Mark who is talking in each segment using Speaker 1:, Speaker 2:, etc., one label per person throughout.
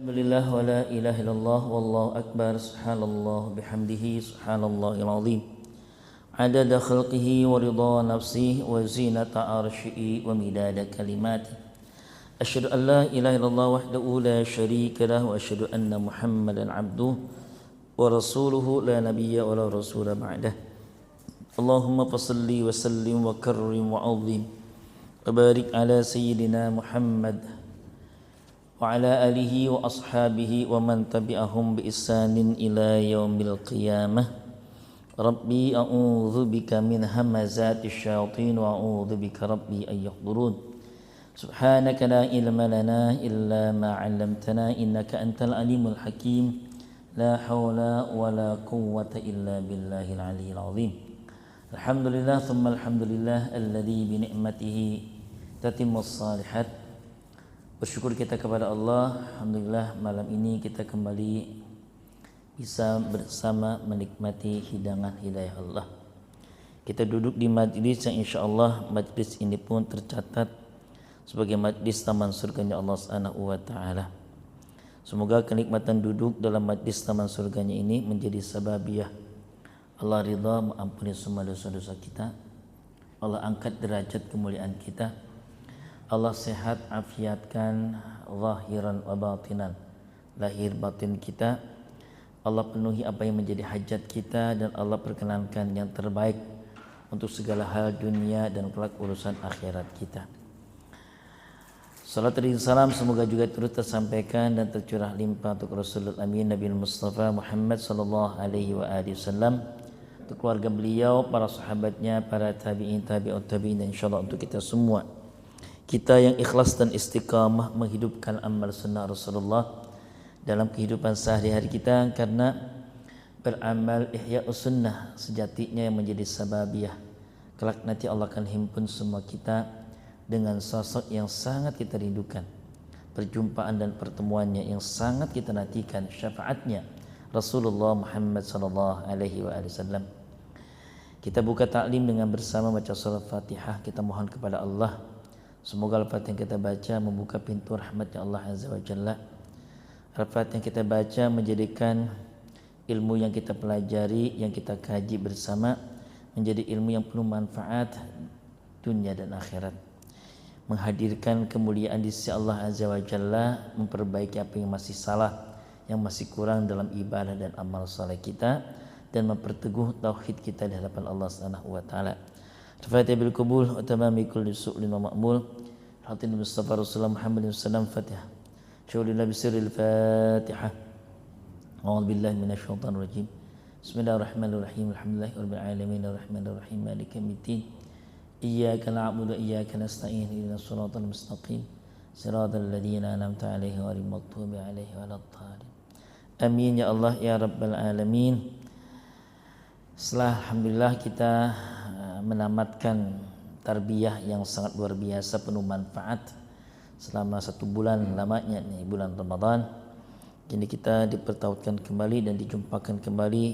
Speaker 1: Alhamdulillah wa la ilaha illallah wallahu akbar subhanallah bihamdihi subhanallahil azim adada khalqihi wa ridha nafsihi wa zinata arsyihi wa midada kalimatihi asyhadu an la ilaha illallah wahdahu la syarika lahu wa asyhadu anna muhammadan abduhu wa rasuluhu la nabiyya wa la rasula ba'dah. Allahumma fasalli wa sallim wa karrim wa azim wa barik ala sayyidina Muhammad wa ala alihi wa ashabihi wa man tabi'ahum bi ihsanin ila yaumil qiyamah. Rabbi a'udzu bika min hamazati syayatin wa a'udzu bika rabbi an yahdurun. Subhanaka la ilma lana illa ma 'allamtana innaka antal alimul hakim. La haula wa la quwwata illa billahil aliyyil azim. Alhamdulillah thumma alhamdulillah alladzi bi ni'matihi tatimmus shalihat. Bersyukur kita kepada Allah. Alhamdulillah malam ini kita kembali bisa bersama menikmati hidangan hidayah Allah. Kita duduk di majlis yang insyaAllah majlis ini pun tercatat sebagai majlis taman surganya Allah Subhanahu wa ta'ala. Semoga kenikmatan duduk dalam majlis taman surganya ini menjadi sababiyah Allah ridha mengampuni semua dosa-dosa kita. Allah angkat derajat kemuliaan kita. Allah sehat afiatkan zahiran wa batinan, lahir batin kita. Allah penuhi apa yang menjadi hajat kita dan Allah perkenankan yang terbaik untuk segala hal dunia dan kelak urusan akhirat kita. Salat dan salam semoga juga turut tersampaikan dan tercurah limpah untuk Rasulul Amin Nabi Mustafa Muhammad sallallahu alaihi wa alihi wasallam, untuk keluarga beliau, para sahabatnya, para tabi'in, tabi'ut tabi'in, dan insyaallah untuk kita semua. Kita yang ikhlas dan istiqamah menghidupkan amal sunnah Rasulullah dalam kehidupan sehari-hari kita, karena beramal ihya'us sunnah sejatinya yang menjadi sababiyah kelak nanti Allah akan himpun semua kita dengan sosok yang sangat kita rindukan, perjumpaan dan pertemuannya yang sangat kita nantikan, syafaatnya Rasulullah Muhammad sallallahu alaihi wasallam. Kita buka taklim dengan bersama baca surah Fatihah. Kita mohon kepada Allah semoga Al-Fatihah yang kita baca membuka pintu rahmatnya Allah Azza wa Jalla. Al-Fatihah yang kita baca menjadikan ilmu yang kita pelajari, yang kita kaji bersama menjadi ilmu yang penuh manfaat dunia dan akhirat, menghadirkan kemuliaan di sisi Allah Azza wa Jalla, memperbaiki apa yang masih salah, yang masih kurang dalam ibadah dan amal saleh kita, dan memperteguh tauhid kita di hadapan Allah Subhanahu wa taala. Al-Fatihah bil qabul wa tamami kulli su'lin wa ma'mul. Hatin Mustafa Rasulullah Muhammad sallallahu alaihi Fatihah. Syukurillah bisirril Fatihah. A'udzu billahi minasyaitonir rajim. Bismillahirrahmanirrahim. Alhamdulillahi rabbil alamin arrahmanir rahim maliki yaumiddin. Iyyaka na'budu wa iyyaka nasta'in. Ihdinas siratal mustaqim. Siratal ladzina an'amta 'alaihim ghairil maghdubi 'alaihim waladdallin. Amin ya Allah ya rabbal alamin. Setelah alhamdulillah kita menamatkan tarbiyah yang sangat luar biasa penuh manfaat selama 1 bulan lamanya nih, bulan Ramadan. Kini kita dipertautkan kembali dan dijumpakan kembali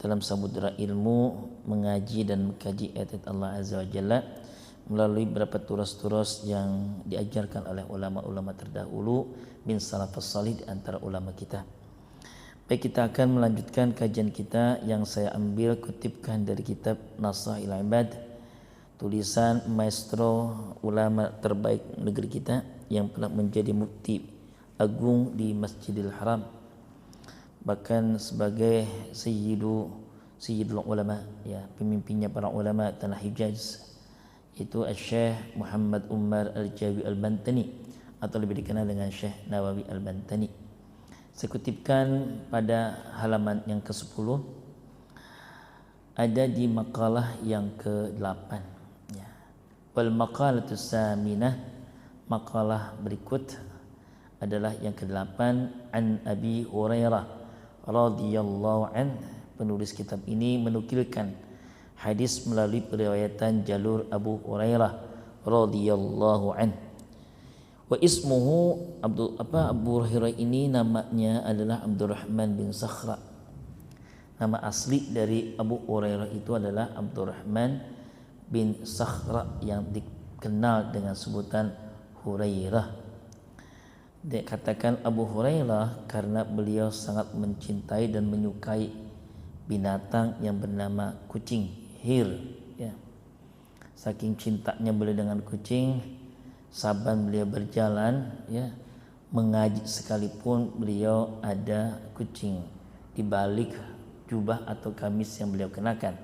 Speaker 1: dalam samudera ilmu, mengaji dan mengkaji ayat Allah Azza wa Jalla melalui beberapa turas-turas yang diajarkan oleh ulama-ulama terdahulu min salafus salih di antara ulama kita. Baik, kita akan melanjutkan kajian kita yang saya ambil kutipkan dari kitab Nasaihul Ibad, tulisan maestro ulama terbaik negeri kita yang pernah menjadi mufti agung di Masjidil Haram, bahkan sebagai sayyidul ulama, ya, pemimpinnya para ulama tanah Hijaz, yaitu Syekh Muhammad Umar Al-Jawi Al-Bantani atau lebih dikenal dengan Syekh Nawawi Al-Bantani. Saya kutipkan pada halaman yang ke-10, ada di makalah yang ke-8, ya. Wal maqalatus saminah, makalah berikut adalah yang ke-8, an Abi Hurairah radhiyallahu an. Penulis kitab ini menukilkan hadis melalui periwayatan jalur Abu Hurairah radhiyallahu an. Wa ismuhu Abu Hurairah ini namanya adalah Abdurrahman bin Sakhra. Nama asli dari Abu Hurairah itu adalah Abdurrahman bin Sakhra yang dikenal dengan sebutan Hurairah. Dikatakan Abu Hurairah karena beliau sangat mencintai dan menyukai binatang yang bernama kucing, hir, ya. Saking cintanya beliau dengan kucing, saban beliau berjalan, ya, mengaji sekalipun beliau ada kucing di balik jubah atau gamis yang beliau kenakan.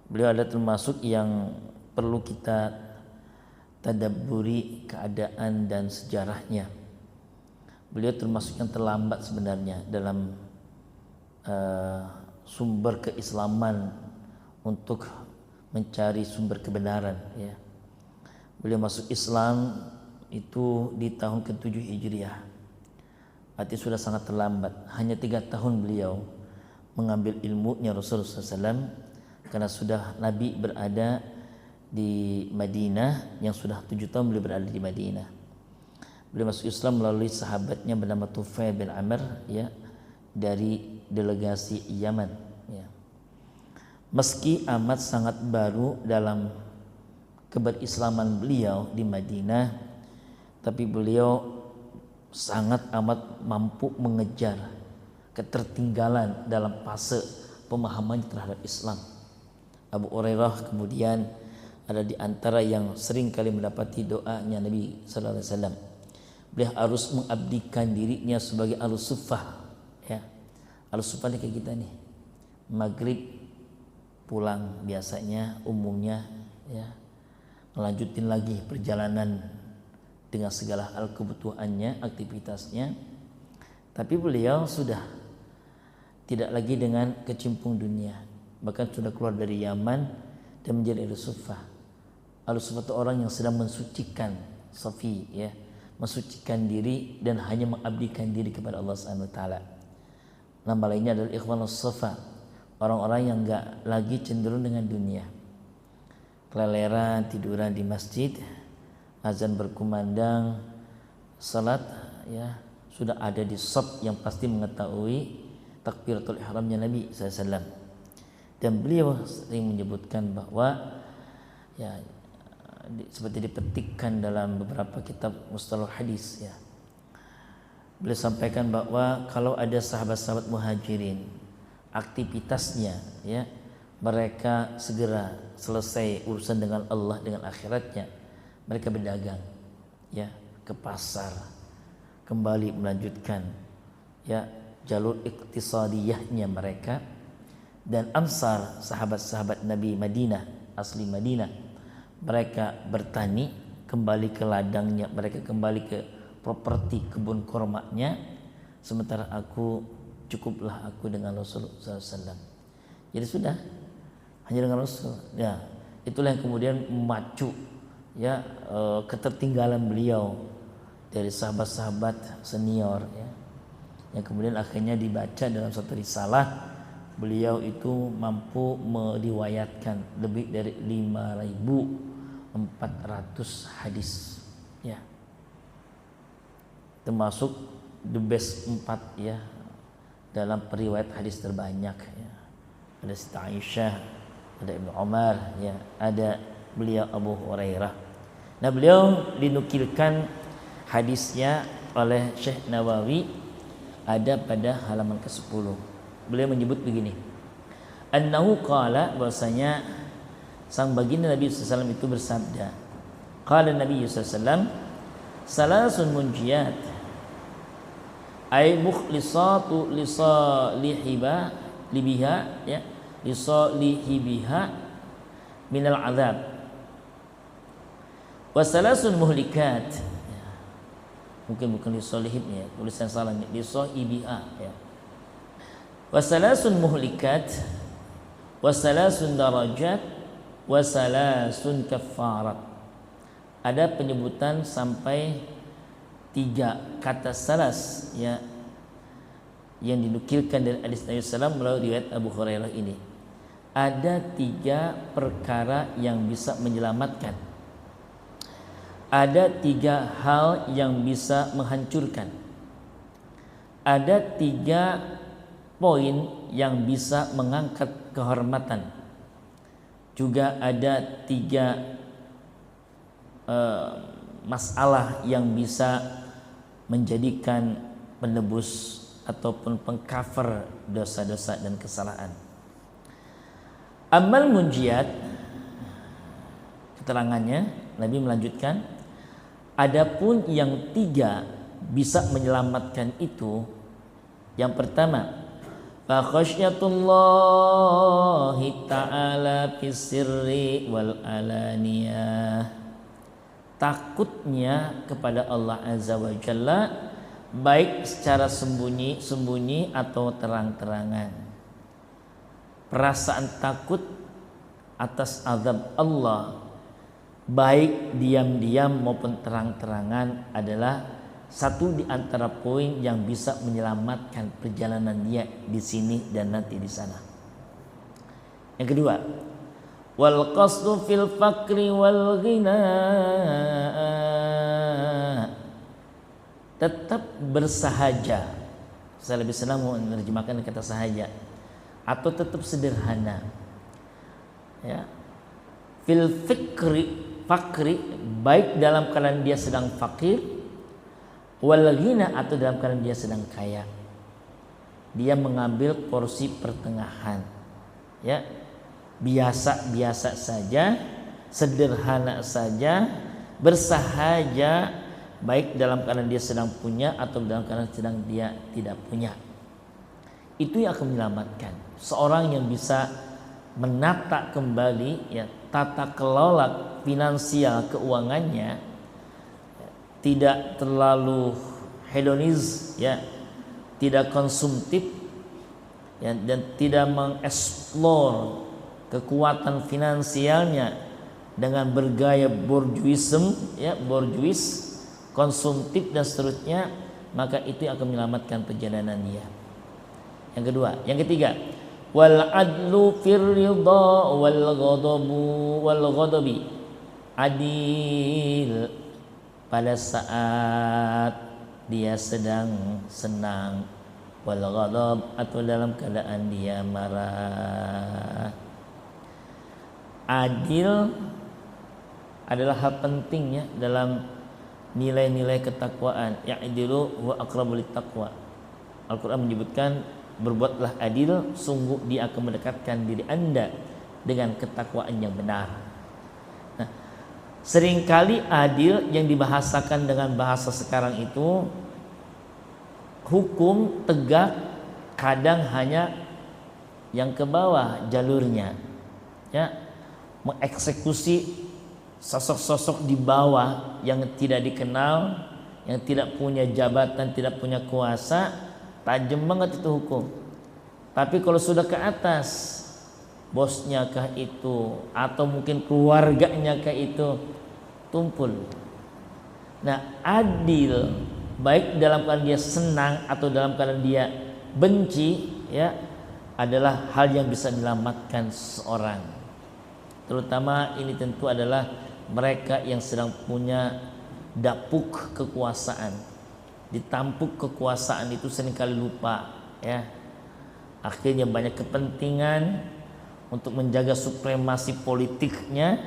Speaker 1: Beliau ada termasuk yang perlu kita tadabburi keadaan dan sejarahnya. Beliau termasuk yang terlambat sebenarnya dalam sumber keislaman untuk mencari sumber kebenaran, ya. Beliau masuk Islam itu di tahun ke-7 Hijriah. Artinya sudah sangat terlambat. Hanya 3 tahun beliau mengambil ilmunya Rasulullah SAW, karena sudah Nabi berada di Madinah, yang sudah 7 tahun beliau berada di Madinah. Beliau masuk Islam melalui sahabatnya bernama Tufail bin Amr, ya, dari delegasi Yaman, ya. Meski amat sangat baru dalam keberislaman beliau di Madinah, tapi beliau sangat amat mampu mengejar ketertinggalan dalam fase pemahaman terhadap Islam. Abu Hurairah kemudian ada di antara yang sering kali mendapati doanya Nabi sallallahu alaihi wasallam. Beliau harus mengabdikan dirinya sebagai al-suffah, ya. Al-suffah ini kayak kita nih. Maghrib pulang biasanya umumnya, ya, melanjutin lagi perjalanan dengan segala hal kebutuhannya, aktivitasnya. Tapi beliau sudah tidak lagi dengan kecimpung dunia, bahkan sudah keluar dari Yaman dan menjadi al-suffah. Al-suffah itu orang yang sedang mensucikan safi, ya, mensucikan diri dan hanya mengabdikan diri kepada Allah Subhanahu wa taala. Nama lainnya adalah ikhwanus safa, orang-orang yang enggak lagi cenderung dengan dunia. Keleleran tiduran di masjid, azan berkumandang, salat, ya, sudah ada di shaf yang pasti mengetahui takbiratul ihramnya Nabi SAW. Dan beliau sering menyebutkan bahwa, ya, seperti dipetikkan dalam beberapa kitab mustalah hadis, ya, beliau sampaikan bahwa kalau ada sahabat-sahabat muhajirin aktivitasnya, ya, mereka segera selesai urusan dengan Allah, dengan akhiratnya, mereka berdagang, ya, ke pasar, kembali melanjutkan, ya, jalur iktisadiyahnya mereka. Dan Ansar, sahabat-sahabat Nabi Madinah, asli Madinah, mereka bertani, kembali ke ladangnya, mereka kembali ke properti kebun kormanya. Sementara aku, cukuplah aku dengan Rasulullah SAW. Jadi sudah hanya dengan Rasul, ya. Itulah yang kemudian memacu, ya, ketertinggalan beliau dari sahabat-sahabat senior, ya, yang kemudian akhirnya dibaca dalam satu risalah. Beliau itu mampu meriwayatkan lebih dari 5.400 hadis, ya, termasuk the best 4, ya, dalam periwayat hadis terbanyak, ya. Ada Siti Aisyah, ada Ibnu Umar, ya, ada beliau Abu Hurairah. Nah, beliau dinukilkan hadisnya oleh Syekh Nawawi ada pada halaman ke-10. Beliau menyebut begini, annahu qala, bahwasanya sang baginda Nabi SAW itu bersabda, qala Nabi SAW, salasun munjiyat ay mukhlisatu lisalihiba libiha, ya, lisalihibiha minal azab, wa salasun muhlikat, ya, mungkin bukan lisalihibnya, tulisan salah, lisalihibiha, ya, wasalasun muhlikat, wasalasun darajat, wasalasun kafarat. Ada penyebutan sampai 3 kata salas, ya, yang dinukilkan dari hadis Nabi SAW melalui riwayat Abu Hurairah ini. Ada 3 perkara yang bisa menyelamatkan, ada 3 hal yang bisa menghancurkan, ada 3 poin yang bisa mengangkat kehormatan, juga ada 3 masalah yang bisa menjadikan penebus ataupun pengcover dosa-dosa dan kesalahan. Amal munjiat, keterangannya Nabi melanjutkan, adapun yang 3 bisa menyelamatkan itu, yang pertama, fa khasyatullahi ta'ala fis sirri wal alaniyah, takutnya kepada Allah Azza wa Jalla baik secara sembunyi atau terang-terangan. Perasaan takut atas azab Allah baik diam-diam maupun terang-terangan adalah satu di antara poin yang bisa menyelamatkan perjalanan dia di sini dan nanti di sana. Yang kedua, wal qasdu fil fakri wal ghina, tetap bersahaja. Saya lebih senang menerjemahkan kata sahaja atau tetap sederhana. Ya. Fil fakri baik dalam keadaan dia sedang fakir, wal ghina atau dalam keadaan dia sedang kaya. Dia mengambil porsi pertengahan. Ya. Biasa-biasa saja, sederhana saja, bersahaja baik dalam keadaan dia sedang punya atau dalam keadaan sedang dia tidak punya. Itu yang akan menyelamatkan seorang yang bisa menata kembali ya tata kelola finansial keuangannya, tidak terlalu hedonis ya, tidak konsumtif ya, dan tidak mengeksplor kekuatan finansialnya dengan bergaya bourgeoisme ya, bourgeois, konsumtif dan seterusnya, maka itu akan menyelamatkan perjalanan dia. Yang kedua, yang ketiga, wal adlu fir ridha wal ghadabi, adil pada saat dia sedang senang, wal ghadab atau dalam keadaan dia marah. Adil adalah hal pentingnya dalam nilai-nilai ketakwaan. Ya'dilu wa aqrabu littaqwa. Al-Quran menyebutkan berbuatlah adil, sungguh dia akan mendekatkan diri Anda dengan ketakwaan yang benar. Nah, seringkali adil yang dibahasakan dengan bahasa sekarang itu hukum tegak, kadang hanya yang ke bawah jalurnya ya, mengeksekusi sosok-sosok di bawah yang tidak dikenal, yang tidak punya jabatan, tidak punya kuasa, tajam banget itu hukum. Tapi kalau sudah ke atas, bosnya kah itu atau mungkin keluarganya kah itu, tumpul. Nah, adil baik dalam keadaan dia senang atau dalam keadaan dia benci ya, adalah hal yang bisa menyelamatkan seseorang. Terutama ini tentu adalah mereka yang sedang punya dapuk kekuasaan. Ditampuk kekuasaan itu seringkali lupa ya. Akhirnya banyak kepentingan untuk menjaga supremasi politiknya,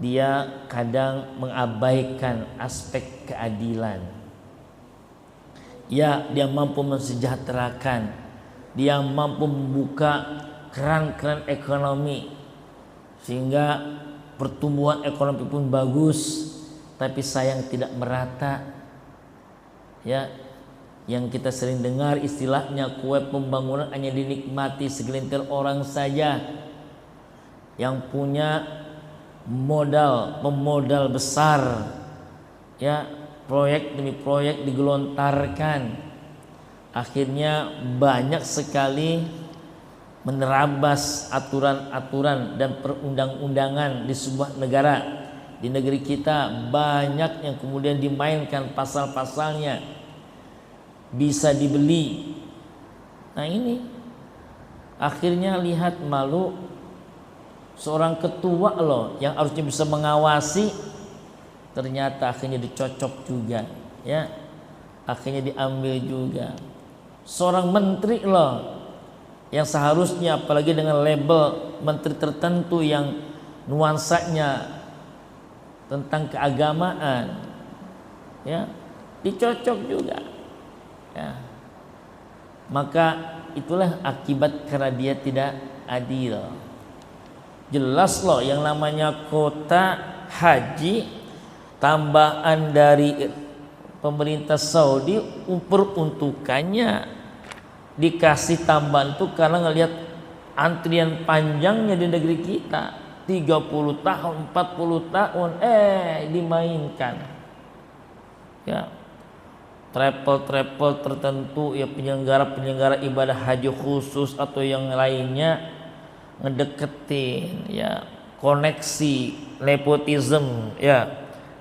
Speaker 1: dia kadang mengabaikan aspek keadilan. Ya, dia mampu mensejahterakan, dia mampu membuka keran-keran ekonomi sehingga pertumbuhan ekonomi pun bagus, tapi sayang tidak merata. Ya, yang kita sering dengar istilahnya kue pembangunan hanya dinikmati segelintir orang saja yang punya modal besar. Ya, proyek demi proyek digelontarkan. Akhirnya banyak sekali menerabas aturan-aturan dan perundang-undangan di sebuah negara. Di negeri kita banyak yang kemudian dimainkan pasal-pasalnya, bisa dibeli. Nah ini akhirnya lihat malu, seorang ketua loh yang harusnya bisa mengawasi, ternyata akhirnya dicocok juga ya, akhirnya diambil juga. Seorang menteri loh yang seharusnya apalagi dengan label menteri tertentu yang nuansanya tentang keagamaan ya, dicocok juga. Ya. Maka itulah akibat karena dia tidak adil. Jelas loh yang namanya kota haji tambahan dari pemerintah Saudi, peruntukannya dikasih tambahan tuh karena ngelihat antrian panjangnya di negeri kita 30 tahun 40 tahun dimainkan ya. Travel tertentu ya, penyelenggara ibadah haji khusus atau yang lainnya ngedeketin ya, koneksi nepotisme ya,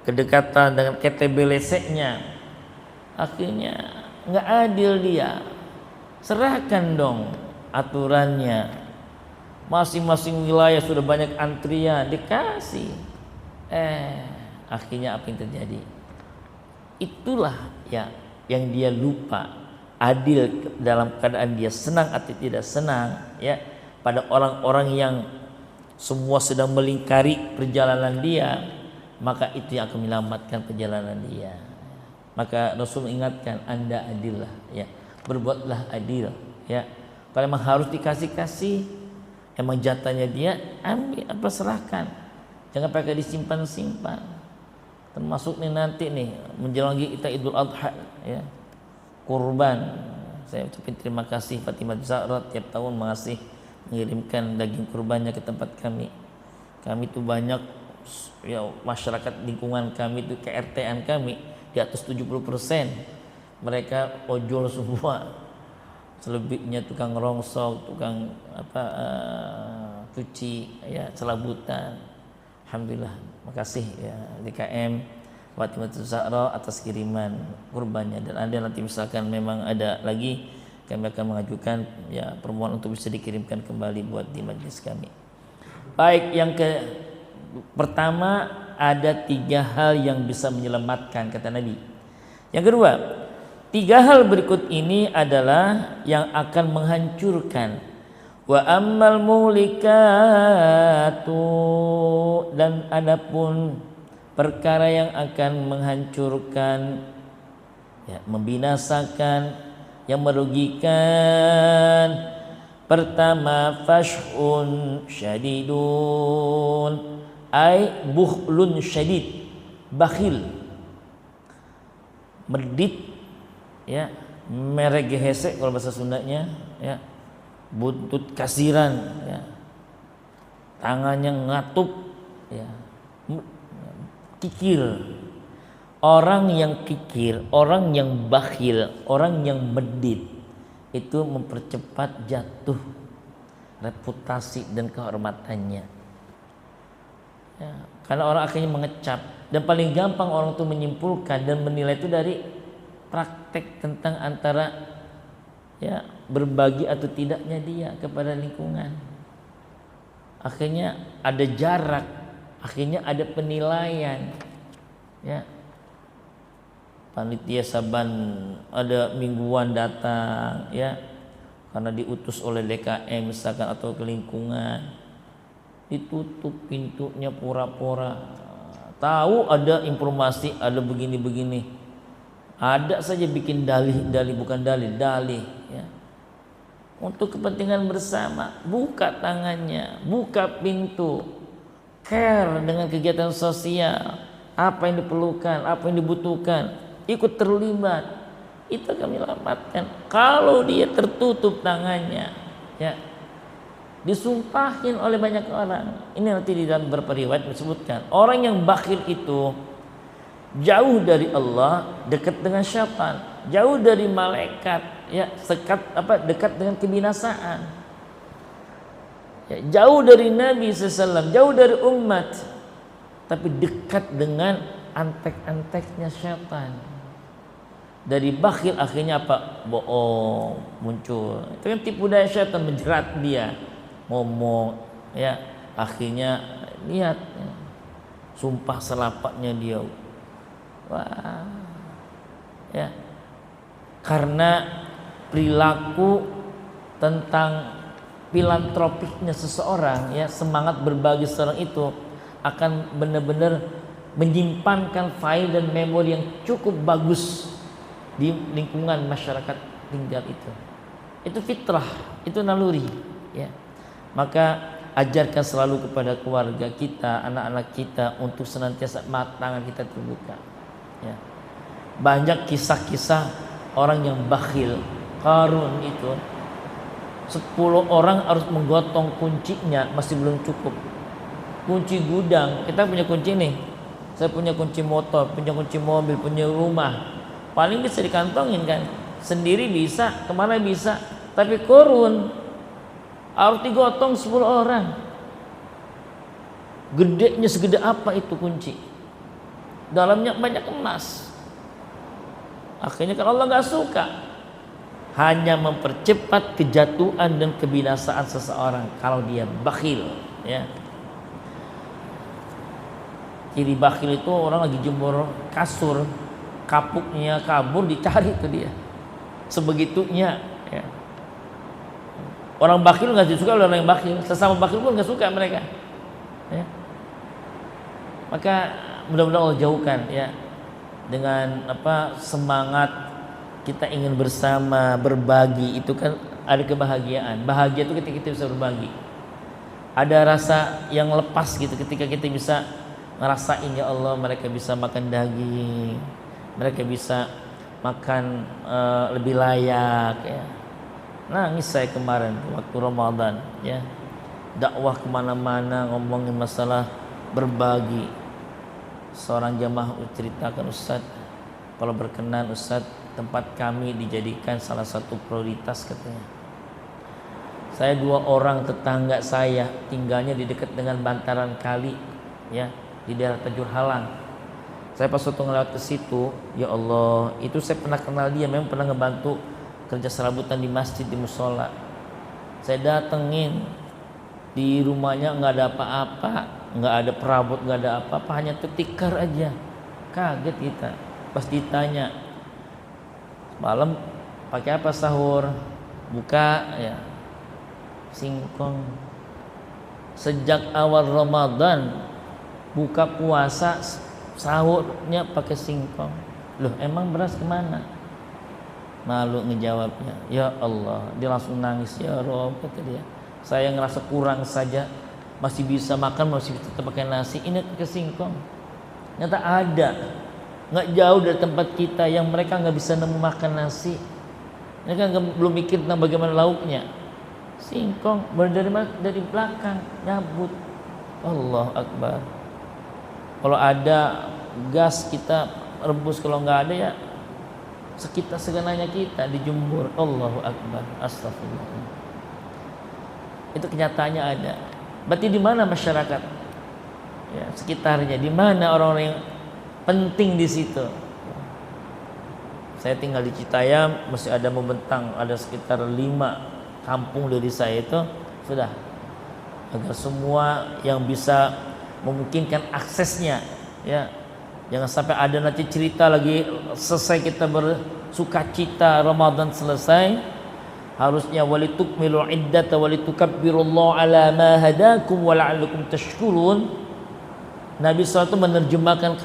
Speaker 1: kedekatan dengan KTBLC-nya, akhirnya nggak adil dia. Serahkan dong aturannya, masing-masing wilayah sudah banyak antrian dikasih, akhirnya apa yang terjadi? Itulah ya yang dia lupa adil dalam keadaan dia senang atau tidak senang ya, pada orang-orang yang semua sedang melingkari perjalanan dia, maka itu yang akan menyelamatkan perjalanan dia. Maka Rasul mengingatkan, Anda adillah ya, berbuatlah adil ya. Kalau memang harus dikasih, emang jatahnya dia ambil, apa serahkan, jangan pakai disimpan-simpan. Termasuk nih nanti nih menjelang kita Idul Adha ya, kurban. Saya ucapin terima kasih Fatimah Zahra tiap tahun masih mengirimkan daging kurbannya ke tempat kami. Kami itu banyak ya, masyarakat lingkungan kami itu KRT-an kami di atas 70%. Mereka ojol semua. Selebihnya tukang rongsok, tukang cuci ya, selabutan. Alhamdulillah, makasih ya DKM Fatimah Zahra atas kiriman kurbannya. Dan ada nanti misalkan memang ada lagi, kami akan mengajukan ya permohonan untuk bisa dikirimkan kembali buat di majelis kami. Baik, yang pertama ada 3 hal yang bisa menyelamatkan kata Nabi. Yang kedua, 3 hal berikut ini adalah yang akan menghancurkan. Wa ammal mulikatu, dan adapun perkara yang akan menghancurkan ya, membinasakan, yang merugikan. Pertama, fashun syadidun, ay bukhlun syadid, bakhil, medit ya, meregehese kalau bahasa Sundanya ya, buntut kasiran ya, tangannya ngatup ya, kikir. Orang yang kikir, orang yang bakhil, orang yang medit itu mempercepat jatuh reputasi dan kehormatannya ya, karena orang akhirnya mengecap. Dan paling gampang orang itu menyimpulkan dan menilai itu dari praktek tentang antara ya berbagi atau tidaknya dia kepada lingkungan. Akhirnya ada jarak, akhirnya ada penilaian ya. Panitia saban ada mingguan datang ya, karena diutus oleh DKM misalkan atau ke lingkungan, ditutup pintunya pura-pura, tahu ada informasi ada begini-begini, ada saja bikin dalih bukan dalih ya, untuk kepentingan bersama. Buka tangannya, buka pintu, care dengan kegiatan sosial, apa yang diperlukan, apa yang dibutuhkan, ikut terlibat, itu akan menyelamatkan. Kalau dia tertutup tangannya ya, disumpahin oleh banyak orang. Ini nanti di dalam beberapa riwayat disebutkan, orang yang bakhil itu jauh dari Allah, dekat dengan syaitan, jauh dari malaikat ya, dekat dengan kebinasaan ya, jauh dari Nabi SAW, jauh dari umat, tapi dekat dengan antek-anteknya syaitan. Dari bakhil akhirnya apa? Bohong muncul. Itu kan tipu daya syaitan, menjerat dia ngomong ya, akhirnya lihat ya, sumpah selapaknya dia. Wah ya, karena perilaku tentang filantropiknya seseorang ya, semangat berbagi seseorang itu akan benar-benar menyimpankan file dan memori yang cukup bagus di lingkungan masyarakat tinggal itu. Itu fitrah, itu naluri, ya. Maka ajarkan selalu kepada keluarga kita, anak-anak kita untuk senantiasa tangan kita terbuka. Ya. Banyak kisah-kisah orang yang bakhil. Qarun itu 10 orang harus menggotong kuncinya masih belum cukup. Kunci gudang, kita punya kunci nih. Saya punya kunci motor, punya kunci mobil, punya rumah. Paling bisa dikantongin kan. Sendiri bisa, kemana bisa. Tapi Qarun harus digotong 10 orang. Gedenya segede apa itu kunci? Dalamnya banyak emas. Akhirnya kan Allah gak suka. Hanya mempercepat kejatuhan dan kebinasaan seseorang kalau dia bakhil, ya. Ciri bakhil itu orang lagi jemur kasur, kapuknya kabur, dicari itu dia. Sebegitunya, ya. Orang bakhil nggak suka oleh orang yang bakhil, sesama bakhil pun nggak suka mereka. Ya. Maka mudah-mudahan Allah jauhkan, ya, dengan semangat kita ingin bersama, berbagi, itu kan ada kebahagiaan. Bahagia itu ketika kita bisa berbagi. Ada rasa yang lepas gitu ketika kita bisa ngerasain, ya Allah, mereka bisa makan daging, mereka bisa makan lebih layak, ya. Nangis saya kemarin waktu Ramadan, ya. Dakwah kemana-mana ngomongin masalah berbagi. Seorang jamaah ceritakan, Ustaz, kalau berkenan Ustaz, tempat kami dijadikan salah satu prioritas, katanya. Saya 2 orang tetangga saya tinggalnya di dekat dengan bantaran kali, ya, di daerah Tajur Halang. Saya pas waktu ngelewat ke situ, ya Allah, itu saya pernah kenal dia, memang pernah ngebantu kerja serabutan di masjid, di musola. Saya datengin di rumahnya, nggak ada apa-apa, nggak ada perabot, nggak ada apa-apa, hanya tikar aja. Kaget kita pas ditanya, malam pakai apa sahur? Buka, ya, singkong. Sejak awal Ramadan buka puasa sahurnya pakai singkong. Loh, emang beras kemana? Malu ngejawabnya. Ya Allah, dia langsung nangis. Ya Rob, kata dia, saya ngerasa kurang saja, masih bisa makan, masih tetap pakai nasi, ini pakai singkong. Nyata ada, nggak jauh dari tempat kita yang mereka nggak bisa nemu makan nasi. Mereka belum mikir tentang bagaimana lauknya. Singkong dari belakang nyabut. Allah Akbar. Kalau ada gas kita rebus, kalau nggak ada ya sekitar segenanya kita dijemur. Allahu Akbar. Astagfirullah. Itu kenyataannya ada. Berarti di mana masyarakat, ya, sekitarnya, di mana orang-orang yang penting di situ. Saya tinggal di Citayam, masih ada membentang, ada sekitar 5 kampung dari saya itu sudah, agar semua yang bisa memungkinkan aksesnya, ya, jangan sampai ada nanti cerita lagi selesai kita bersukacita Ramadan selesai, harusnya walitukmilu iddata walitukabbirullaha ala ma hadakum wa la'allakum tashkurun. Nabi SAW menerjemahkan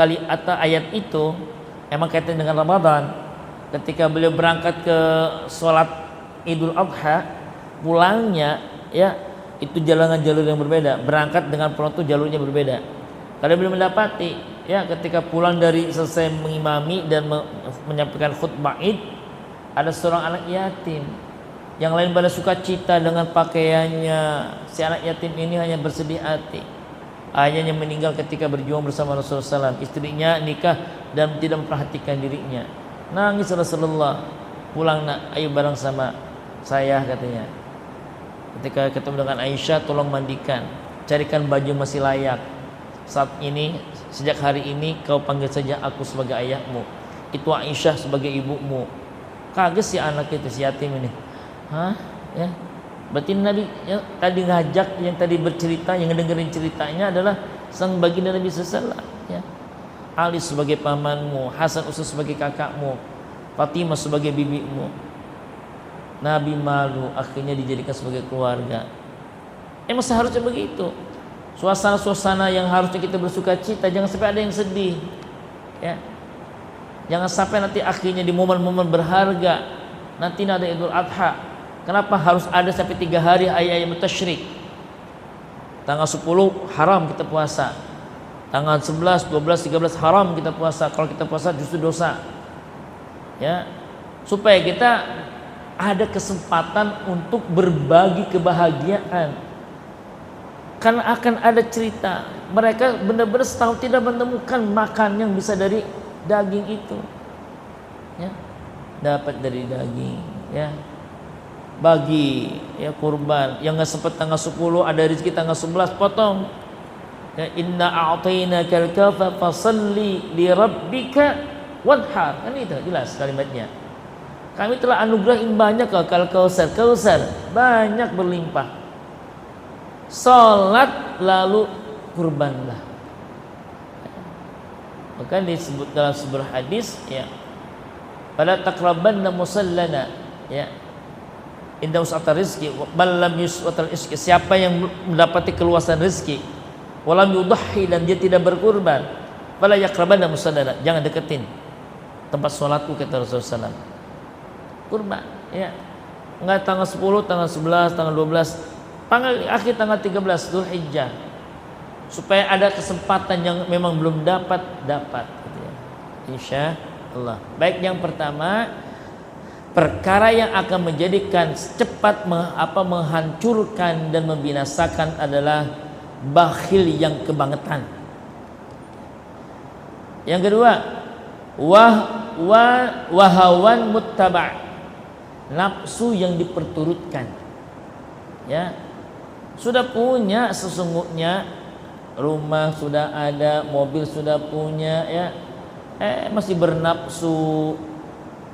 Speaker 1: ayat itu emang kaitan dengan Ramadan. Ketika beliau berangkat ke sholat Idul Adha, pulangnya, ya, itu jalur yang berbeda. Berangkat dengan pulang itu jalurnya berbeda. Kalau beliau mendapati, ya, ketika pulang dari selesai mengimami dan menyampaikan khutbah Id, ada seorang anak yatim. Yang lain pada sukacita dengan pakaiannya. Si anak yatim ini hanya bersedih hati. Ayahnya meninggal ketika berjuang bersama Rasulullah SAW. Istrinya nikah dan tidak memperhatikan dirinya. Nangis Rasulullah. Pulang nak, ayo bareng sama saya, katanya. Ketika ketemu dengan Aisyah, tolong mandikan, carikan baju masih layak. Saat ini, sejak hari ini kau panggil saja aku sebagai ayahmu, itu Aisyah sebagai ibumu. Kaget si anak itu, si yatim ini. Hah? Ya. Berarti Nabi yang tadi ngajak, yang tadi bercerita, yang ngedengerin ceritanya adalah sang baginda Nabi sallallahu alaihi wasallam, ya. Ali sebagai pamanmu, Hasan Usus sebagai kakakmu, Fatimah sebagai bibimu. Nabi malu, akhirnya dijadikan sebagai keluarga. Emang seharusnya begitu. Suasana-suasana yang harusnya kita bersuka cita, jangan sampai ada yang sedih, ya. Jangan sampai nanti akhirnya di momen-momen berharga, nanti ada Idul Adha, kenapa harus ada sampai 3 hari ayat tasyrik? Tanggal 10 haram kita puasa, tanggal 11, 12, 13 haram kita puasa. Kalau kita puasa justru dosa. Ya, supaya kita ada kesempatan untuk berbagi kebahagiaan. Karena akan ada cerita mereka benar-benar setahun tidak menemukan makan yang bisa dari daging itu, ya, dapat dari daging, ya, bagi, ya, kurban. Yang nggak sempat tanggal 10 ada rezeki tanggal 11 potong, ya, inna a'tainakal kautsar fasalli li rabbika wadhar, kan itu jelas kalimatnya. Kami telah anugerahi banyak kal kausar, banyak berlimpah. Salat lalu kurbanlah. Maka disebut dalam sebuah hadis, ya, pada taqrabanna musallana, ya, inda us'atar rizki bal lam yus'atal rizki, siapa yang mendapati keluasan rezeki walam yudhi, dan dia tidak berkurban, fala yaqrabanna musallana, jangan deketin tempat sholatku, kata Rasulullah SAW. Kurban, ya, enggak tanggal 10, tanggal 11, tanggal 12, akhir tanggal 13 Dzulhijjah, supaya ada kesempatan yang memang belum dapat gitu ya. Insya Allah. Baik, yang pertama, perkara yang akan menjadikan cepat menghancurkan dan membinasakan adalah bakhil yang kebangetan. Yang kedua, wahawan muttaba', nafsu yang diperturutkan. Ya, sudah punya sesungguhnya, rumah sudah ada, mobil sudah punya, ya, masih bernafsu,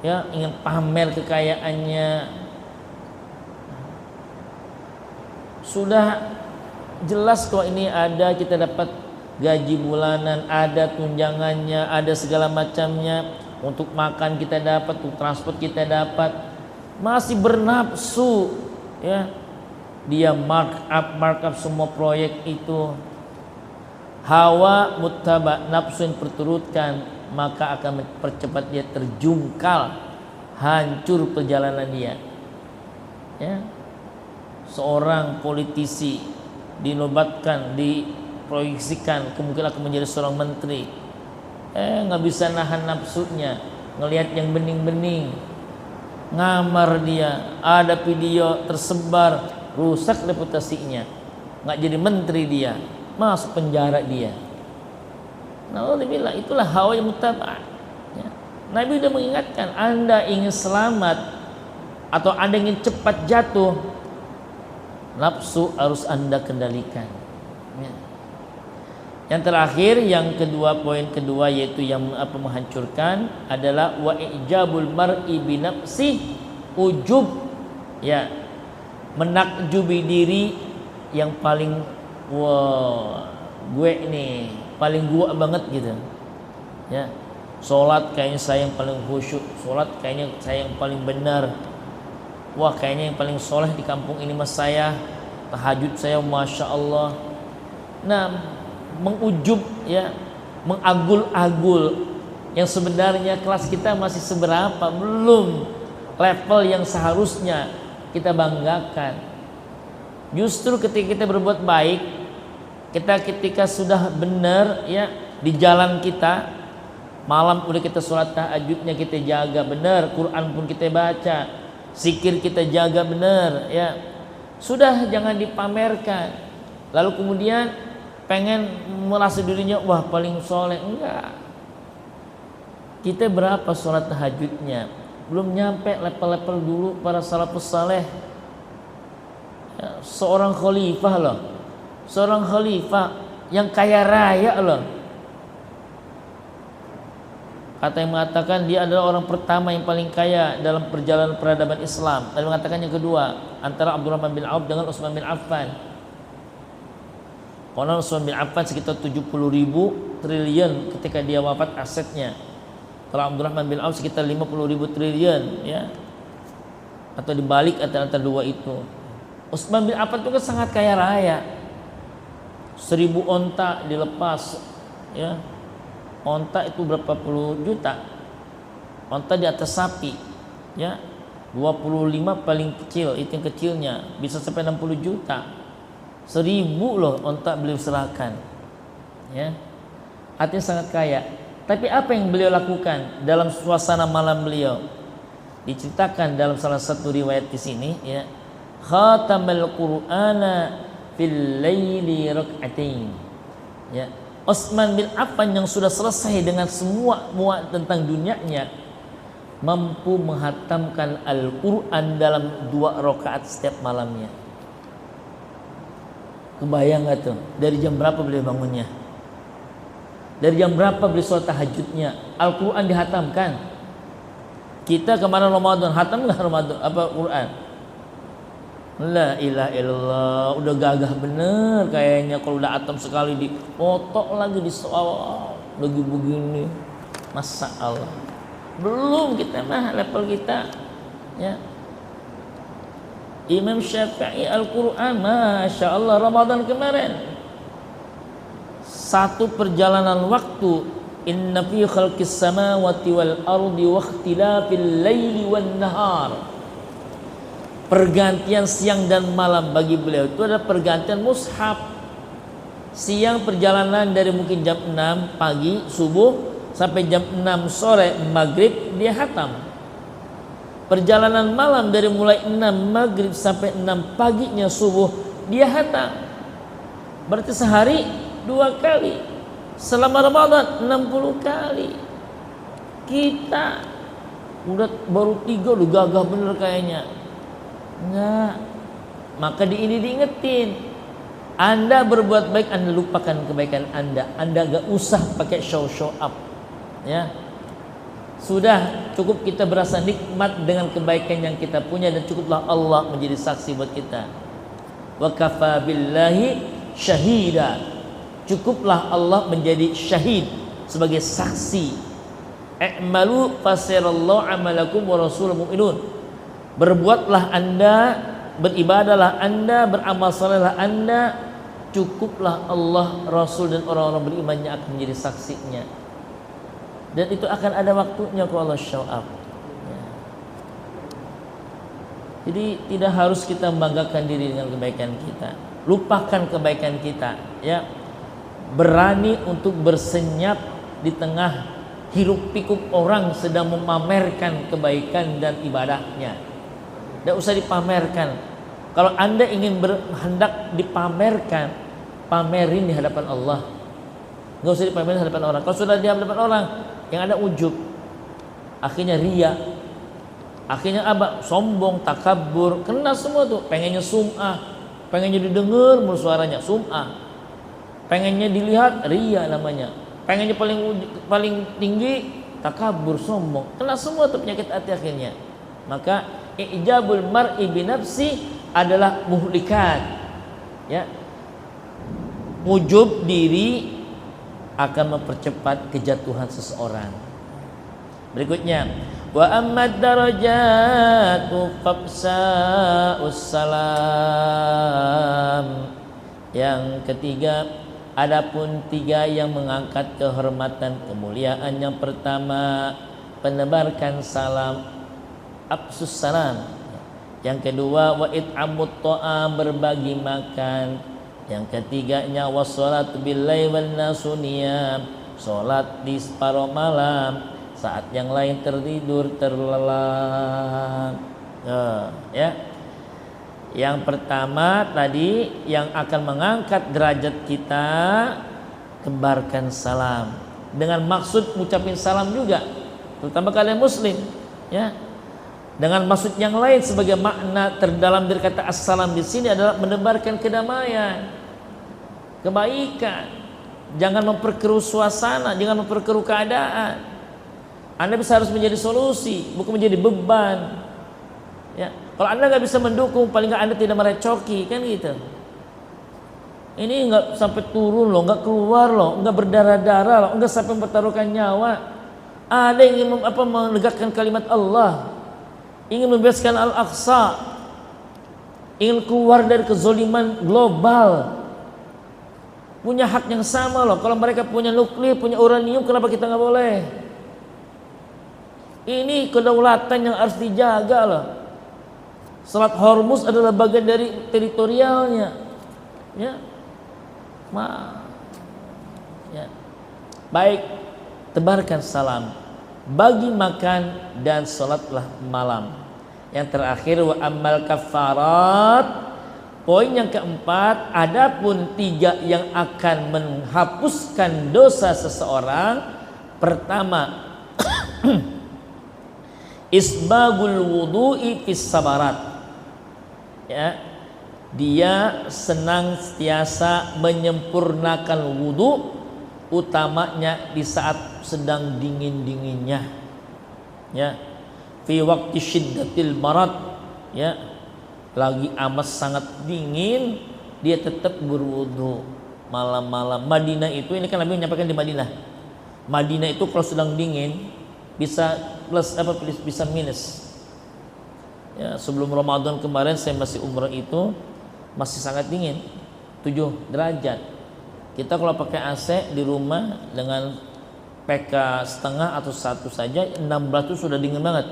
Speaker 1: ya, ingin pamer kekayaannya. Sudah jelas kok ini ada, kita dapat gaji bulanan, ada tunjangannya, ada segala macamnya, untuk makan kita dapat, untuk transport kita dapat, masih bernafsu, ya, dia markup semua proyek itu. Hawa muttaba, nafsu yang perturutkan, maka akan mempercepat dia terjungkal, hancur perjalanan dia. Ya, seorang politisi dinobatkan, diproyeksikan kemungkinan akan menjadi seorang menteri, nggak bisa nahan nafsunya, ngelihat yang bening-bening, ngamar dia, ada video tersebar, rusak reputasinya, nggak jadi menteri dia, masuk penjara dia. Alhamdulillah, itulah hawa yang muttaba'. Ya. Nabi sudah mengingatkan, Anda ingin selamat atau Anda ingin cepat jatuh, nafsu harus Anda kendalikan. Ya. Yang terakhir, yang kedua, poin kedua, yaitu yang menghancurkan adalah wa ijabul mar'i bi nafsi, ujub, ya, menakjubi diri yang paling, wah, gue nih paling gua banget gitu, ya, sholat kayaknya saya yang paling khusyuk, sholat kayaknya saya yang paling benar, wah kayaknya yang paling soleh di kampung ini mas saya, tahajud saya masya Allah. Nah, mengujub, ya, mengagul-agul yang sebenarnya kelas kita masih seberapa, belum level yang seharusnya kita banggakan. Justru ketika kita berbuat baik, ketika sudah benar, ya, di jalan kita, malam udah kita sholat tahajudnya kita jaga benar, Quran pun kita baca, zikir kita jaga benar, ya, sudah jangan dipamerkan. Lalu kemudian pengen merasa dirinya wah paling soleh, enggak. Kita berapa sholat tahajudnya? Belum nyampe level-level dulu para salafus saleh. Ya, seorang khalifah loh, seorang khalifah yang kaya raya loh. Kata yang mengatakan dia adalah orang pertama yang paling kaya dalam perjalanan peradaban Islam. Lalu mengatakan yang kedua antara Abdurrahman bin Auf dengan Utsman bin Affan. Konon Utsman bin Affan sekitar 70.000 triliun ketika dia wafat asetnya. Kalau Abdurrahman bin Auf sekitar 50.000 triliun, ya, atau dibalik antara dua itu. Utsman bin Affan itu kan sangat kaya raya. 1000 onta dilepas, ya, onta itu berapa puluh juta, onta di atas sapi, ya 25 paling kecil, itu yang kecilnya bisa sampai 60 juta. 1000 loh onta beliau serahkan, ya artinya sangat kaya. Tapi apa yang beliau lakukan dalam suasana malam beliau? Diceritakan dalam salah satu riwayat di sini, ya khatamal qur'ana fil laili rak'atain, ya Utsman bin Affan yang sudah selesai dengan semua muat tentang dunianya mampu menghatamkan Al-Quran dalam 2 rakaat setiap malamnya. Kebayang gak tuh? Dari jam berapa beliau bangunnya? Dari jam berapa beliau sholat tahajudnya? Al-Quran dihatamkan. Kita kemarin Ramadan, hatam gak Ramadan? Apa Quran? La ilaha illallah, udah gagah bener kayaknya. Kalau udah hatam sekali dipoto lagi di soal lagi begini, Masya Allah. Belum kita mah level kita, ya. Imam Syafi'i Al-Quran, Masya Allah, Ramadan kemarin 1 perjalanan waktu. Inna fi khalqis samawati wal ardi wa ikhtilafil laili wan nahar. Pergantian siang dan malam bagi beliau itu adalah pergantian mushaf. Siang perjalanan dari mungkin jam 6 pagi subuh sampai jam 6 sore maghrib dia hatam. Perjalanan malam dari mulai 6 maghrib sampai 6 paginya subuh dia hatam. Berarti sehari 2 kali. Selama Ramadan 60 kali. Kita udah baru 3 udah gagah bener kayaknya. Enggak. Maka ini diingetin. Anda berbuat baik, Anda lupakan kebaikan Anda. Anda gak usah pakai show up, ya. Sudah cukup kita berasa nikmat dengan kebaikan yang kita punya, dan cukuplah Allah menjadi saksi buat kita. Wa kafa billahi syahida. Cukuplah Allah menjadi syahid sebagai saksi. I'malu fasirallahu amalakum wa rasulul mu'minun. Berbuatlah Anda, beribadahlah Anda, beramal salehlah Anda, cukuplah Allah, Rasul dan orang-orang berimannya akan menjadi saksinya. Dan itu akan ada waktunya kalau Allah show up, ya. Jadi tidak harus kita membanggakan diri dengan kebaikan kita. Lupakan kebaikan kita, ya. Berani untuk bersenyap di tengah hiruk pikuk orang sedang memamerkan kebaikan dan ibadahnya. Tidak usah dipamerkan. Kalau Anda ingin hendak dipamerkan, pamerin di hadapan Allah. Nggak usah dipamerin di hadapan orang. Kalau sudah di hadapan orang, yang ada ujub, akhirnya ria, akhirnya apa? Sombong, takabur, kena semua tuh. Pengennya sum'ah, pengennya didengar mulu suaranya, sum'ah. Pengennya dilihat, ria namanya. Pengennya paling tinggi, takabur, sombong. Kena semua tuh penyakit hati akhirnya. Maka ijabul mar'i binafsi adalah muhlikat, ya. Ujub diri akan mempercepat kejatuhan seseorang. Berikutnya, wa ammad darajatu faqsa'us salam. Yang ketiga, adapun 3 yang mengangkat kehormatan kemuliaan. Yang pertama, penebarkan salam, absus salam. Yang kedua, wa it'amut ta'am, berbagi makan. Yang ketiganya, wassalatu billahi wan nasu niyam, salat di separuh malam saat yang lain tertidur terlelap. Ya. Yang pertama tadi yang akan mengangkat derajat kita, tebarkan salam. Dengan maksud ngucapin salam juga, terutama kalian muslim, ya. Dengan maksud yang lain, sebagai makna terdalam dari kata assalam di sini adalah menebarkan kedamaian, kebaikan. Jangan memperkeruh suasana, jangan memperkeruh keadaan. Anda bisa harus menjadi solusi, bukan menjadi beban. Ya, kalau Anda nggak bisa mendukung, paling nggak Anda tidak merecoki, kan gitu. Ini nggak sampai turun loh, nggak keluar loh, nggak berdarah-darah loh, nggak sampai mempertaruhkan nyawa. Ada yang ingin menegakkan kalimat Allah, ingin membebaskan Al-Aqsa, ingin keluar dari kezoliman global, punya hak yang sama loh. Kalau mereka punya nuklir, punya uranium, kenapa kita nggak boleh? Ini kedaulatan yang harus dijaga loh. Selat Hormuz adalah bagian dari teritorialnya. Ya. Ya. Baik, tebarkan salam, bagi makan dan salatlah malam. Yang terakhir wa ammal kafarat. Poin yang keempat, adapun 3 yang akan menghapuskan dosa seseorang. Pertama, isbagul wudu'i fis sabarat. Ya, dia senantiasa menyempurnakan wudu, utamanya di saat sedang dingin-dinginnya. Ya, fi waqti syiddatil marad. Ya, lagi amat sangat dingin, dia tetap berwudu malam-malam. Madinah itu, ini kan Nabi menyampaikan di Madinah. Madinah itu kalau sedang dingin bisa plus apa, bisa minus. Ya, sebelum Ramadan kemarin saya masih umrah itu masih sangat dingin, 7 derajat. Kita kalau pakai AC di rumah dengan PK setengah atau 1 saja 16 itu sudah dingin banget.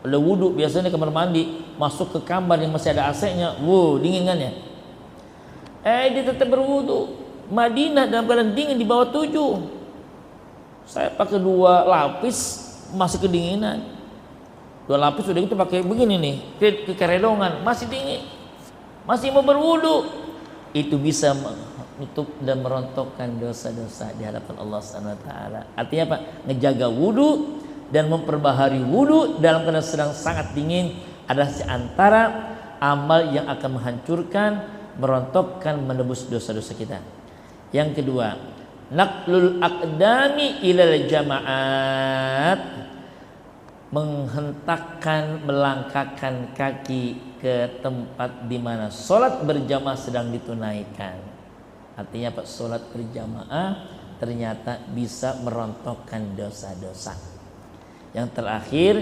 Speaker 1: Udah wudhu biasanya di kamar mandi, masuk ke kamar yang masih ada AC-nya, dingin kan ya. Dia tetap berwudhu. Madinah dalam keadaan dingin di bawah 7. Saya pakai 2 lapis masih kedinginan. 2 lapis udah gitu pakai begini nih, ke keredongan masih dingin, masih mau berwudhu. Itu bisa menutup dan merontokkan dosa-dosa di hadapan Allah Subhanahu wa taala. Artinya apa? Ngejaga wudhu dan memperbaharui wudhu dalam keadaan sedang sangat dingin adalah antara amal yang akan menghancurkan, merontokkan, menebus dosa-dosa kita. Yang kedua, naqlul aqdami ilal jama'at, menghentakkan, melangkahkan kaki ke tempat di mana sholat berjamaah sedang ditunaikan. Artinya apa? Sholat berjamaah ternyata bisa merontokkan dosa-dosa. Yang terakhir,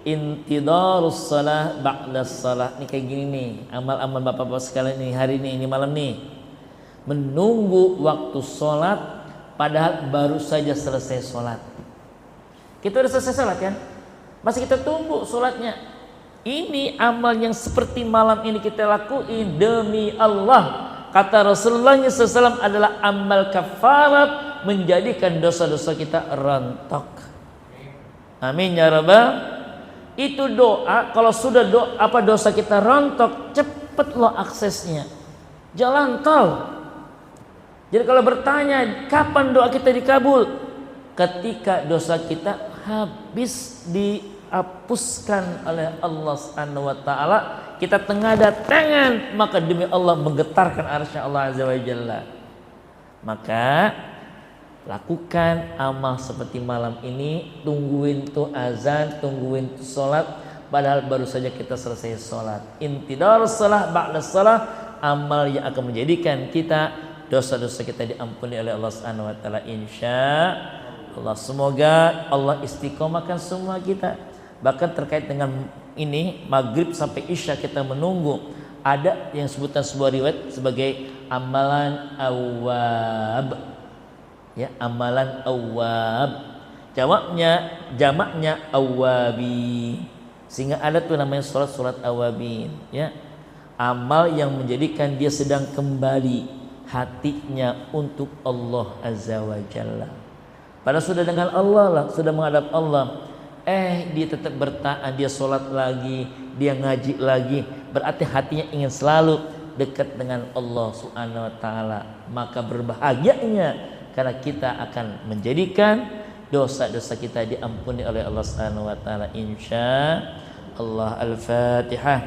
Speaker 1: intidarus shalah ba'da shalah. Ini kayak gini nih, amal-amal bapak-bapak sekalian nih, hari ini malam nih. Menunggu waktu sholat padahal baru saja selesai sholat. Kita udah selesai sholat kan? Masih kita tunggu sholatnya. Ini amal yang seperti malam ini kita lakuin demi Allah. Kata Rasulullah SAW adalah amal kafarat, menjadikan dosa-dosa kita rontok. Amin ya rabbal. Itu doa, kalau sudah dosa kita rontok, cepet loh aksesnya. Jalan tol. Jadi kalau bertanya kapan doa kita dikabul, ketika dosa kita habis dihapuskan oleh Allah Subhanahu wa taala, kita tengadah tangan, maka demi Allah menggetarkan arsy Allah Azza wa Jalla. Maka lakukan amal seperti malam ini, tungguin tuh azan, tungguin tuh sholat, padahal baru saja kita selesai sholat. Intidarus shalah ba'da shalah, amal yang akan menjadikan kita dosa-dosa kita diampuni oleh Allah Subhanahu wa taala insya Allah. Semoga Allah istiqomahkan semua kita. Bahkan terkait dengan ini, maghrib sampai isya kita menunggu. Ada yang sebutan sebuah riwayat sebagai amalan awab. Ya, amalan awab. Jamaknya awabi. Sehingga ada tuh namanya surat awabin, ya. Amal yang menjadikan dia sedang kembali hatinya untuk Allah Azza wa Jalla. Padahal sudah dengan Allah lah, sudah menghadap Allah. Dia tetap bertaat, dia sholat lagi, dia ngaji lagi. Berarti hatinya ingin selalu dekat dengan Allah Subhanahu wa taala. Maka berbahagianya karena kita akan menjadikan dosa-dosa kita diampuni oleh Allah Subhanahu wa taala insya Allah. Al-Fatihah.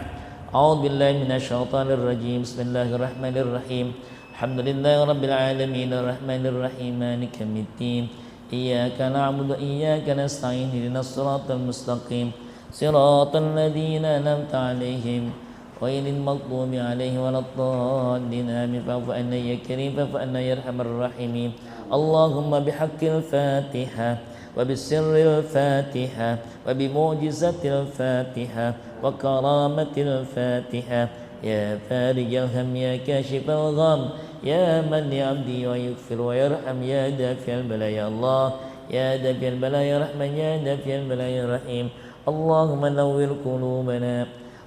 Speaker 1: A'udzubillahi minasyaitonir rajim. Bismillahirrahmanirrahim. Alhamdulillahirabbil alamin arrahmanir rahim maliki yaumiddin. Iyyaka na'budu wa iyyaka nasta'in ihdinas siratal mustaqim. Siratal ladzina an'amta 'alaihim ghairil maghdubi 'alaihim waladdallin. Amin. Fa'fu anna ya karim fa'fu anna ya arhamar rahimin. Allahumma bihaqqil Fatihah wa bisirril Fatihah wa bimu'jizatil Fatihah wa karamatil Fatihah. Ya farijal ham ya kashifal gham ya man li abdi wa yaghfir wa yarham ya dafi'al bala. Ya Allah, يا دافع البلاء يا رحمن يا دافع البلاء يا رحيم. اللهم نور قلوبنا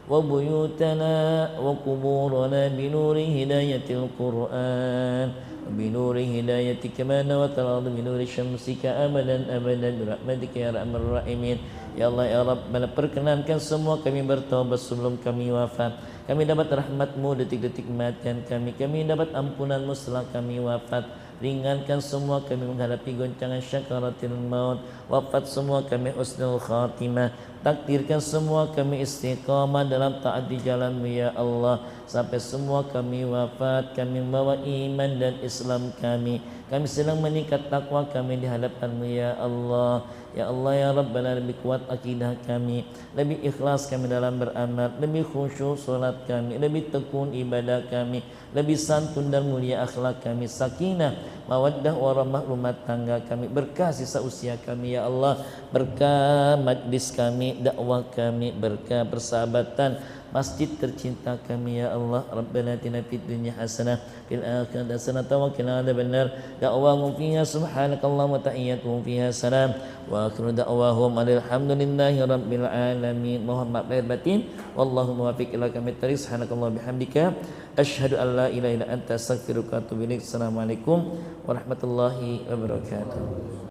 Speaker 1: وبيوتنا وقبورنا بنور هداية القرآن بنور هدايتك ما نوت الأرض بنور شمسك أبدا أبدا برحمتك يا أرحم الراحمين. Ya Allah ya Rabb, perkenankan semua kami bertaubat sebelum kami wafat. Kami dapat rahmat-Mu detik-detik kematian kami. Kami dapat ampunan-Mu setelah kami wafat. Ringankan semua kami menghadapi goncangan syakaratil maut. Wafat semua kami husnul khatimah. Takdirkan semua kami istiqamah dalam taat di jalan-Mu ya Allah. Sampai semua kami wafat, kami membawa iman dan Islam kami. Kami sedang meningkat takwa kami di hadapan-Mu ya Allah. Ya Allah ya Rabbana, lebih kuat akidah kami, lebih ikhlas kami dalam beramal, lebih khusyuk solat kami, lebih tekun ibadah kami, lebih santun dan mulia akhlak kami, sakinah, mawaddah warahmah rumah tangga kami, berkah sisa usia kami ya Allah, berkah majlis kami, dakwah kami, berkah persahabatan masjid tercinta kami ya Allah. Rabbana atina fid dunya hasanah fil akhirati hasanah wa qina adzabannar. Da'wahum fiha subhanakallahumma wa tahiyyatuhum fiha salam wa akhiru da'wahum alhamdulillahi rabbil alamin. Mohon maaf lahir batin. Wallahu muwaffiq ila aqwamit thoriq. Subhanakallahumma bihamdika asyhadu an la ilaha illa anta astaghfiruka wa atubu ilaik. Assalamualaikum warahmatullahi wabarakatuh.